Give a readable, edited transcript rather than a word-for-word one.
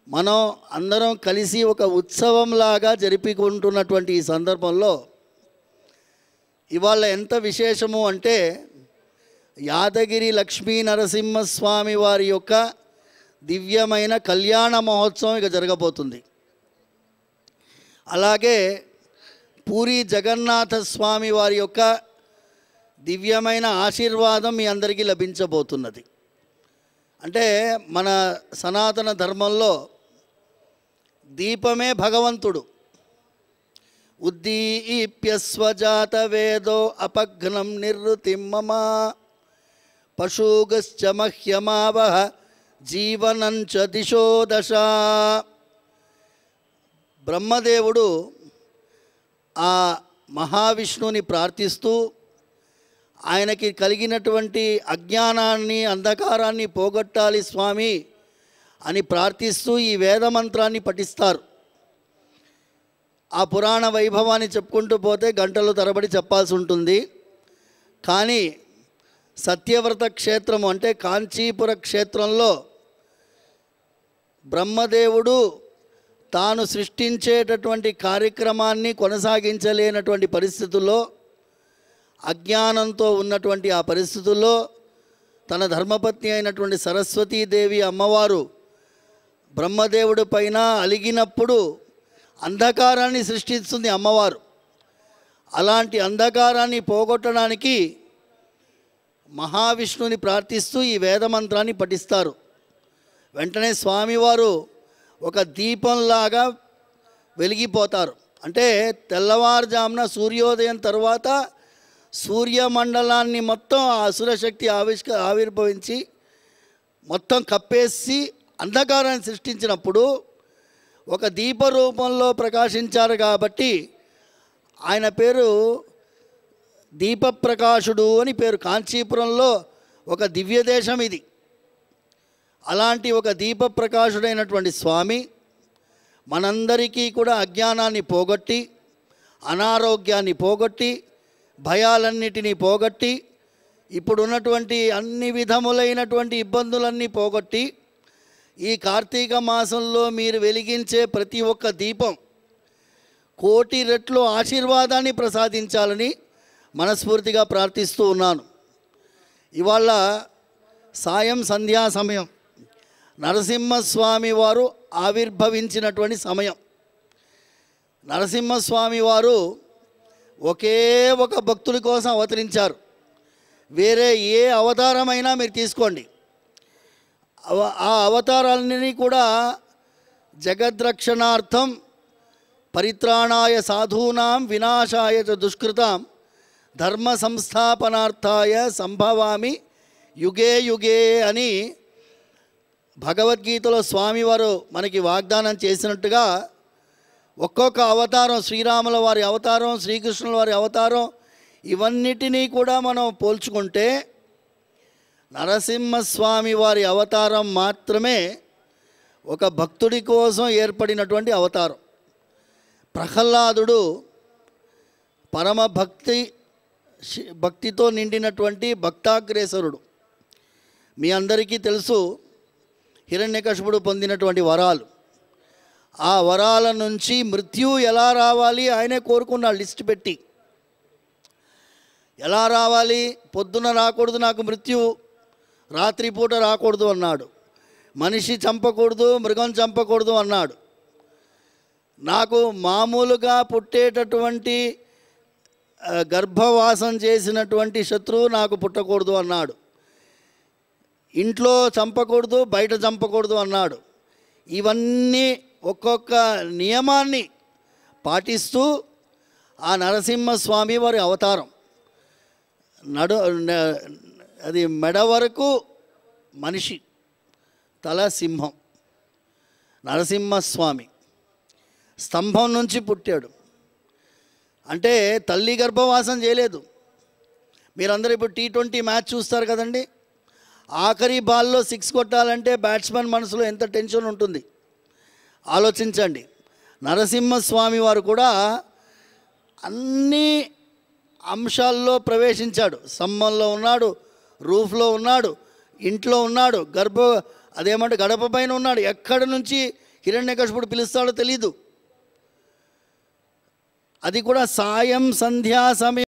మనం అందరం కలిసి ఒక ఉత్సవంలాగా జరుపుకుంటున్నటువంటి ఈ సందర్భంలో ఇవాళ ఎంత విశేషము అంటే యాదగిరి లక్ష్మీ నరసింహస్వామి వారి యొక్క దివ్యమైన కళ్యాణ మహోత్సవం ఇక జరగబోతుంది. అలాగే పూరి జగన్నాథ స్వామి వారి యొక్క దివ్యమైన ఆశీర్వాదం మీ అందరికీ లభించబోతున్నది. అంటే మన సనాతన ధర్మంలో దీపమే భగవంతుడు. ఉద్దీప్యస్వజాత వేదో అపఘ్నం నిర్వృతిం మమ పశూగశ్చ మహ్యమావహ జీవనంచ దిశో దశ. బ్రహ్మదేవుడు ఆ మహావిష్ణువుని ప్రార్థిస్తూ ఆయనకి కలిగినటువంటి అజ్ఞానాన్ని అంధకారాన్ని పోగొట్టాలి స్వామి అని ప్రార్థిస్తూ ఈ వేదమంత్రాన్ని పఠిస్తారు. ఆ పురాణ వైభవాన్ని చెప్పుకుంటూ పోతే గంటలు తరబడి చెప్పాల్సి ఉంటుంది. కానీ సత్యవ్రత క్షేత్రము అంటే కాంచీపుర క్షేత్రంలో బ్రహ్మదేవుడు తాను సృష్టించేటటువంటి కార్యక్రమాన్ని కొనసాగించలేనటువంటి పరిస్థితుల్లో, అజ్ఞానంతో ఉన్నటువంటి ఆ పరిస్థితుల్లో తన ధర్మపత్ని అయినటువంటి సరస్వతీదేవి అమ్మవారు బ్రహ్మదేవుడి పైన అలిగినప్పుడు అంధకారాన్ని సృష్టిస్తుంది అమ్మవారు. అలాంటి అంధకారాన్ని పోగొట్టడానికి మహావిష్ణువుని ప్రార్థిస్తూ ఈ వేదమంత్రాన్ని పఠిస్తారు. వెంటనే స్వామివారు ఒక దీపంలాగా వెలిగిపోతారు. అంటే తెల్లవారుజామున సూర్యోదయం తర్వాత సూర్యమండలాన్ని మొత్తం ఆ అసురశక్తి ఆవిర్భవించి మొత్తం కప్పేసి అంధకారాన్ని సృష్టించినప్పుడు ఒక దీప రూపంలో ప్రకాశించారు కాబట్టి ఆయన పేరు దీపప్రకాశుడు అని పేరు. కాంచీపురంలో ఒక దివ్య దేశం ఇది. అలాంటి ఒక దీపప్రకాశుడైనటువంటి స్వామి మనందరికీ కూడా అజ్ఞానాన్ని పోగొట్టి, అనారోగ్యాన్ని పోగొట్టి, భయాలన్నిటినీ పోగొట్టి, ఇప్పుడున్నటువంటి అన్ని విధములైనటువంటి ఇబ్బందులన్నీ పోగొట్టి, ఈ కార్తీక మాసంలో మీరు వెలిగించే ప్రతి ఒక్క దీపం కోటి రెట్లు ఆశీర్వాదాన్ని ప్రసాదించాలని మనస్ఫూర్తిగా ప్రార్థిస్తూ ఉన్నాను. ఇవాళ సాయం సంధ్యా సమయం, నరసింహస్వామి వారు ఆవిర్భవించినటువంటి సమయం. నరసింహస్వామి వారు ఒకే ఒక భక్తుడి కోసం అవతరించారు. వేరే ఏ అవతారమైనా మీరు తీసుకోండి, ఆ అవతారాలన్నీ కూడా జగద్రక్షణార్థం పరిత్రాణాయ సాధూనాం వినాశాయ చ దుష్కృతాం ధర్మ సంస్థాపనార్థాయ సంభవామి యుగే యుగే అని భగవద్గీతలో స్వామివారు మనకి వాగ్దానం చేసినట్టుగా ఒక్కొక్క అవతారం, శ్రీరాముల వారి అవతారం, శ్రీకృష్ణుల వారి అవతారం, ఇవన్నిటినీ కూడా మనం పోల్చుకుంటే నరసింహస్వామి వారి అవతారం మాత్రమే ఒక భక్తుడి కోసం ఏర్పడినటువంటి అవతారం. ప్రహ్లాదుడు పరమ భక్తితో నిండినటువంటి భక్తాగ్రేసరుడు. మీ అందరికీ తెలుసు హిరణ్యకశిపుడు పొందినటువంటి వరాలు. ఆ వరాల నుంచి మృత్యు ఎలా రావాలి ఆయనే కోరుకున్నాడు లిస్ట్ పెట్టి. ఎలా రావాలి? పొద్దున రాకూడదు నాకు మృత్యు, రాత్రిపూట రాకూడదు అన్నాడు. మనిషి చంపకూడదు, మృగం చంపకూడదు అన్నాడు. నాకు మామూలుగా పుట్టేటటువంటి గర్భవాసం చేసినటువంటి శత్రువు నాకు పుట్టకూడదు అన్నాడు. ఇంట్లో చంపకూడదు, బయట చంపకూడదు అన్నాడు. ఇవన్నీ ఒక్కొక్క నియమాన్ని పాటిస్తూ ఆ నరసింహస్వామి వారి అవతారం. అది మెడ వరకు మనిషి, తల సింహం. నరసింహస్వామి స్తంభం నుంచి పుట్టాడు. అంటే తల్లి గర్భవాసం చేయలేదు. మీరందరూ ఇప్పుడు T20 మ్యాచ్ చూస్తారు కదండి. ఆఖరి బాల్లో 6 కొట్టాలంటే బ్యాట్స్మెన్ మనసులో ఎంత టెన్షన్ ఉంటుంది ఆలోచించండి. నరసింహస్వామి వారు కూడా అన్ని అంశాల్లో ప్రవేశించాడు. స్తంభంలో ఉన్నాడు, రూఫ్లో ఉన్నాడు, ఇంట్లో ఉన్నాడు, గడప పైన ఉన్నాడు. ఎక్కడి నుంచి హిరణ్యకశిపుడు పిలుస్తాడో తెలీదు. అది కూడా సాయం సంధ్యా సమయం